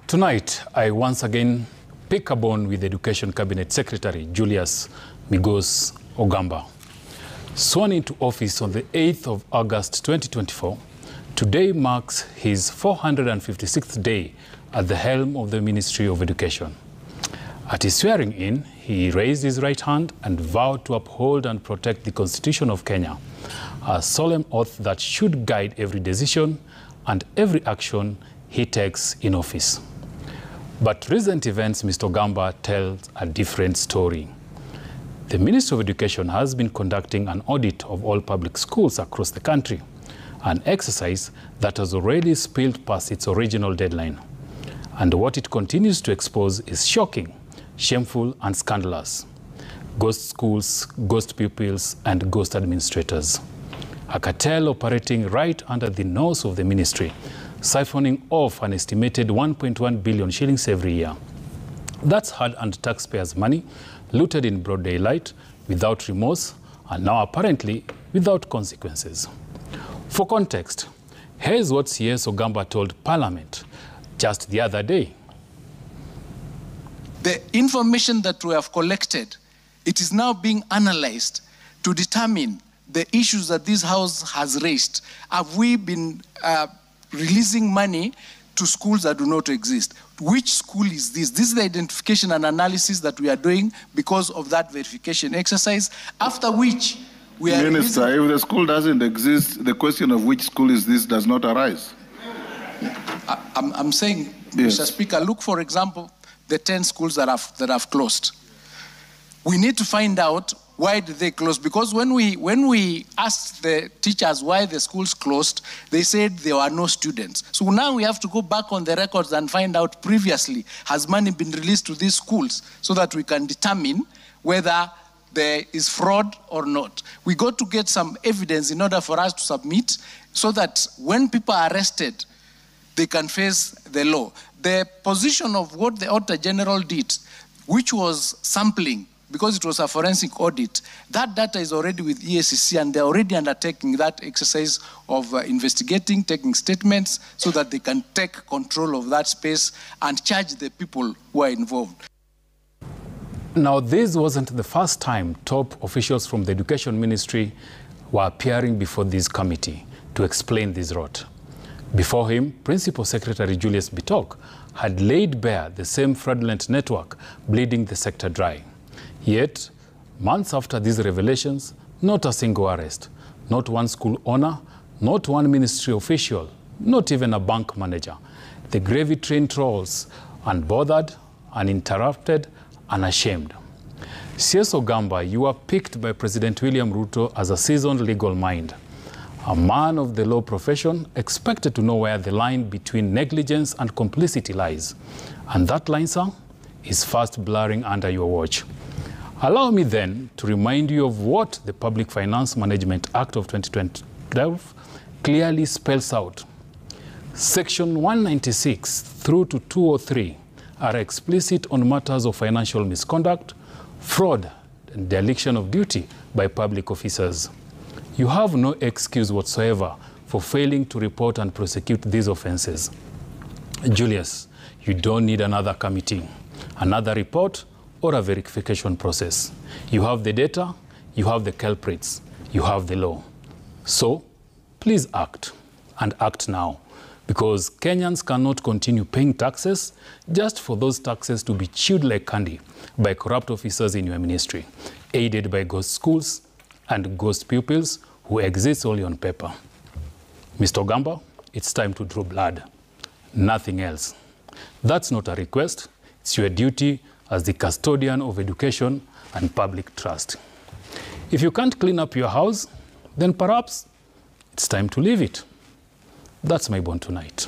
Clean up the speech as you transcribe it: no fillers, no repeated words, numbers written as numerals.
Tonight, I once again pick a bone with Education Cabinet Secretary Julius Migos Ogamba. Sworn into office on the 8th of August 2024, today marks his 456th day at the helm of the Ministry of Education. At his swearing in, he raised his right hand and vowed to uphold and protect the Constitution of Kenya, a solemn oath that should guide every decision and every action he takes in office. But recent events, Mr. Ogamba tells a different story. The Ministry of Education has been conducting an audit of all public schools across the country, an exercise that has already spilled past its original deadline. And what it continues to expose is shocking, shameful, and scandalous. Ghost schools, ghost pupils, and ghost administrators. A cartel operating right under the nose of the ministry, siphoning off an estimated 1.1 billion shillings every year. That's hard-earned taxpayers' money, looted in broad daylight, without remorse, and now apparently without consequences. For context, here's what CS Ogamba told Parliament just the other day. The information that we have collected, it is now being analyzed to determine the issues that this House has raised. Have we been releasing money to schools that do not exist? Which school is this? This is the identification and analysis that we are doing because of that verification exercise, after which we are... Minister, if the school doesn't exist, the question of which school is this does not arise. I'm saying, yes. Mr. Speaker, look, for example, the 10 schools that have closed. We need to find out why did they close? Because when we asked the teachers why the schools closed, they said there were no students. So now we have to go back on the records and find out previously, has money been released to these schools so that we can determine whether there is fraud or not. We got to get some evidence in order for us to submit so that when people are arrested, they can face the law. The position of what the Auditor General did, which was sampling, because it was a forensic audit, that data is already with EACC and they're already undertaking that exercise of investigating, taking statements so that they can take control of that space and charge the people who are involved. Now, this wasn't the first time top officials from the Education Ministry were appearing before this committee to explain this rot. Before him, Principal Secretary Julius Bitok had laid bare the same fraudulent network bleeding the sector dry. Yet, months after these revelations, not a single arrest, not one school owner, not one ministry official, not even a bank manager. The gravy train trolls, unbothered, uninterrupted, unashamed. CS Ogamba, you were picked by President William Ruto as a seasoned legal mind, a man of the law profession expected to know where the line between negligence and complicity lies. And that line, sir, is fast blurring under your watch. Allow me then to remind you of what the Public Finance Management Act of 2012 clearly spells out. Section 196 through to 203 are explicit on matters of financial misconduct, fraud, and dereliction of duty by public officers. You have no excuse whatsoever for failing to report and prosecute these offenses. Julius, you don't need another committee, another report, or a verification process. You have the data, you have the culprits, you have the law. So, please act, and act now, because Kenyans cannot continue paying taxes just for those taxes to be chewed like candy by corrupt officers in your ministry, aided by ghost schools and ghost pupils who exist only on paper. Mr. Ogamba, it's time to draw blood, nothing else. That's not a request, it's your duty as the custodian of education and public trust. If you can't clean up your house, then perhaps it's time to leave it. That's my bond tonight.